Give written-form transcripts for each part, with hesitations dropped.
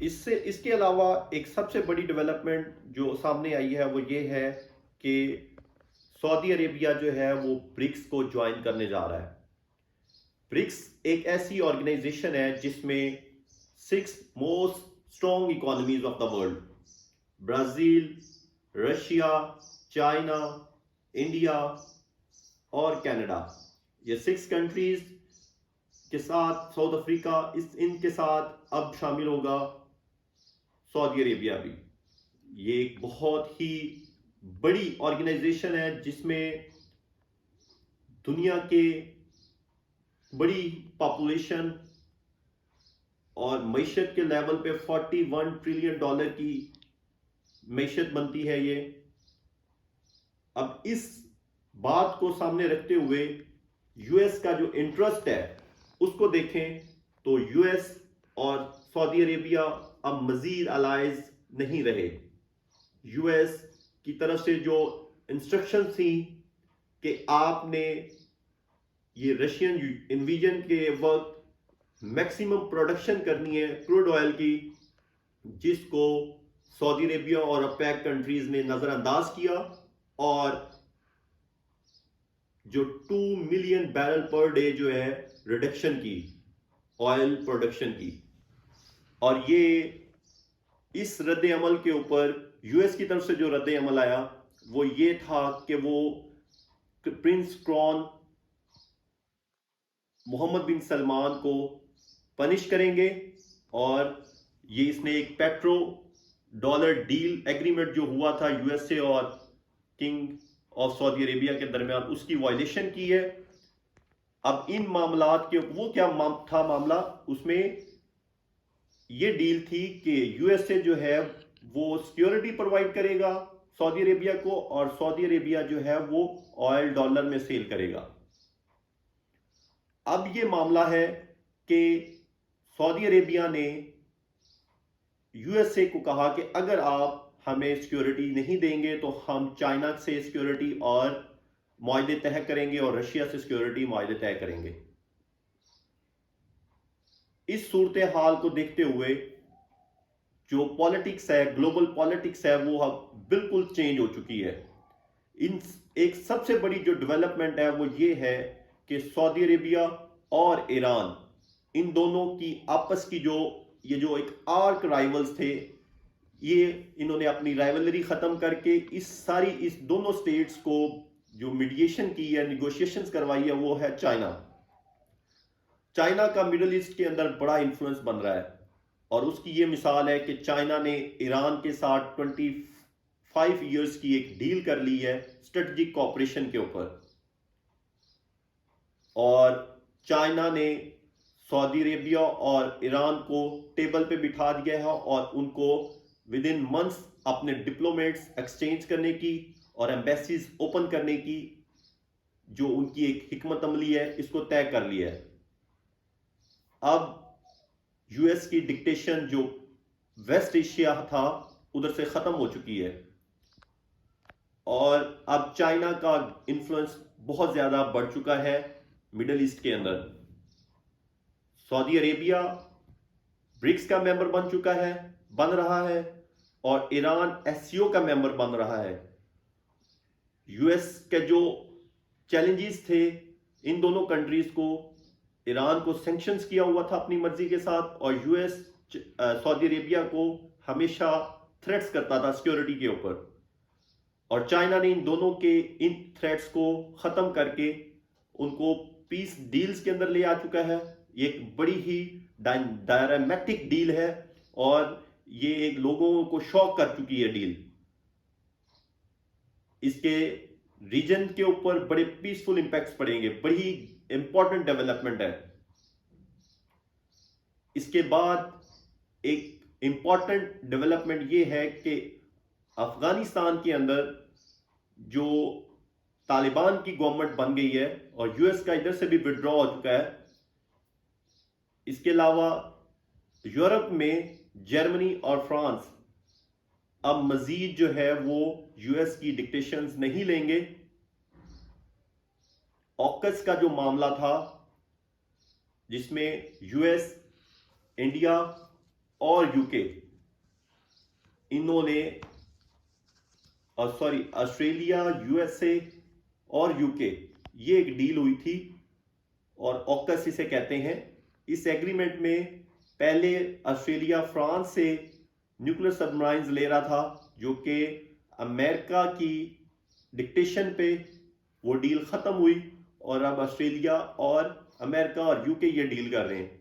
इससे इसके अलावा एक सबसे बड़ी डेवलपमेंट जो सामने आई है वो ये है कि सऊदी अरेबिया जो है वो ब्रिक्स को ज्वाइन करने जा रहा है। ब्रिक्स एक ऐसी ऑर्गेनाइजेशन है जिसमें 6 most strong economies of the world, Brazil, Russia, China, India और कनाडा, ये 6 कंट्रीज के साथ साउथ अफ्रीका, इस इनके साथ अब शामिल होगा सऊदी अरेबिया भी। ये एक बहुत ही बड़ी ऑर्गेनाइजेशन है जिसमें दुनिया के बड़ी पॉपुलेशन और मईशत के लेवल पे $41 ट्रिलियन की मईशत बनती है ये। अब इस बात को सामने रखते हुए यूएस का जो इंटरेस्ट है उसको देखें तो यूएस और सऊदी अरेबिया अब मजीद अलाइज नहीं रहे। यूएस की तरफ से जो इंस्ट्रक्शन थी कि आपने ये रशियन इन्वीजन के वक्त मैक्सिमम प्रोडक्शन करनी है क्रूड ऑयल की, जिसको सऊदी अरेबिया और ओपेक कंट्रीज ने नजरअंदाज किया और जो 2 मिलियन बैरल पर डे जो है रिडक्शन की ऑयल प्रोडक्शन की। और ये इस रद्द अमल के ऊपर यूएस की तरफ से जो रद्द अमल आया वो ये था कि वो प्रिंस क्रॉन मोहम्मद बिन सलमान को पनिश करेंगे। और ये इसने एक पेट्रो डॉलर डील एग्रीमेंट जो हुआ था यूएस से और किंग ऑफ सऊदी अरेबिया के दरमियान, उसकी वायलेशन की है। अब इन मामलात के वो क्या था मामला, उसमें ये डील थी कि यूएसए जो है वो सिक्योरिटी प्रोवाइड करेगा सऊदी अरेबिया को और सऊदी अरेबिया जो है वो ऑयल डॉलर में सेल करेगा। अब ये मामला है कि सऊदी अरेबिया ने यूएसए को कहा कि अगर आप हमें सिक्योरिटी नहीं देंगे तो हम चाइना से सिक्योरिटी और मुआहदे तय करेंगे और रशिया से सिक्योरिटी मुआहदे तय करेंगे। इस सूरत हाल को देखते हुए जो पॉलिटिक्स है, ग्लोबल पॉलिटिक्स है, वो अब बिल्कुल चेंज हो चुकी है। इन एक सबसे बड़ी जो डेवलपमेंट है वो ये है कि सऊदी अरेबिया और ईरान, इन दोनों की आपस की जो एक आर्क राइवल्स थे, ये इन्होंने अपनी राइवलरी खत्म करके इस दोनों स्टेट्स को जो मीडिएशन की है, निगोशिएशंस करवाई है, वो है चाइना। चाइना का मिडिल ईस्ट के अंदर बड़ा इन्फ्लुएंस बन रहा है और उसकी ये मिसाल है कि चाइना ने ईरान के साथ 25 ईयर्स की एक डील कर ली है स्ट्रेटेजिक कोऑपरेशन के ऊपर। और चाइना ने सऊदी अरेबिया और ईरान को टेबल पे बिठा दिया है और उनको विद इन मंथ्स अपने डिप्लोमेट्स एक्सचेंज करने की और एम्बेसीज ओपन करने की जो उनकी एक हिकमत अमली है, इसको तय कर लिया है। अब यूएस की डिक्टेशन जो वेस्ट एशिया था उधर से खत्म हो चुकी है और अब चाइना का इन्फ्लुएंस बहुत ज्यादा बढ़ चुका है मिडिल ईस्ट के अंदर। सऊदी अरेबिया ब्रिक्स का मेंबर बन रहा है और ईरान एससीओ का मेंबर बन रहा है। यूएस के जो चैलेंजेस थे इन दोनों कंट्रीज को, ईरान को सैंक्शंस किया हुआ था अपनी मर्जी के साथ और यूएस सऊदी अरेबिया को हमेशा थ्रेट्स करता था सिक्योरिटी के ऊपर। और चाइना ने इन दोनों के इन थ्रेट्स को खत्म करके उनको पीस डील्स के अंदर ले आ चुका है। ये एक बड़ी ही डायनामेटिक डील है और ये एक लोगों को शॉक कर चुकी है डील। इसके रीजन के ऊपर बड़े पीसफुल इंपैक्ट्स पड़ेंगे, बड़ी इंपॉर्टेंट डेवलपमेंट है। इसके बाद एक इंपॉर्टेंट डेवलपमेंट ये है कि अफगानिस्तान के अंदर जो तालिबान की गवर्नमेंट बन गई है और यूएस का इधर से भी विड्रॉ हो चुका है। इसके अलावा यूरोप में जर्मनी और फ्रांस अब मजीद जो है वो यूएस की डिक्टेशंस नहीं लेंगे। ऑकस का जो मामला था जिसमें यूएस, इंडिया, और यूके, इन्होंने ऑस्ट्रेलिया, यूएसए और यूके, ये एक डील हुई थी और ऑकस इसे कहते हैं। इस एग्रीमेंट में पहले ऑस्ट्रेलिया फ्रांस से न्यूक्लियर सबमराइन्स ले रहा था, जो कि अमेरिका की डिक्टेशन पे वो डील खत्म हुई और अब ऑस्ट्रेलिया और अमेरिका और यूके ये डील कर रहे हैं।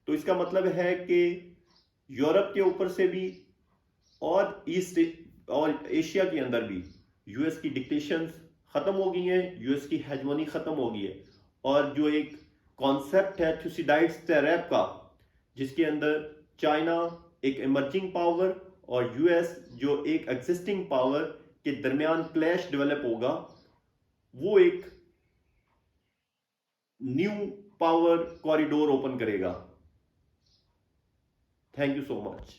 तो इसका मतलब है कि यूरोप के ऊपर से भी और ईस्ट और एशिया के अंदर भी यूएस की डिक्टेशंस खत्म हो गई हैं, यूएस की हेजमोनी खत्म हो गई है। और जो एक कॉन्सेप्ट है थुसिडाइड्स टेरैप का, जिसके अंदर चाइना एक इमर्जिंग पावर और यूएस जो एक एग्जिस्टिंग पावर के दरमियान क्लैश डेवलप होगा, वो एक न्यू पावर कॉरिडोर ओपन करेगा। Thank you so much.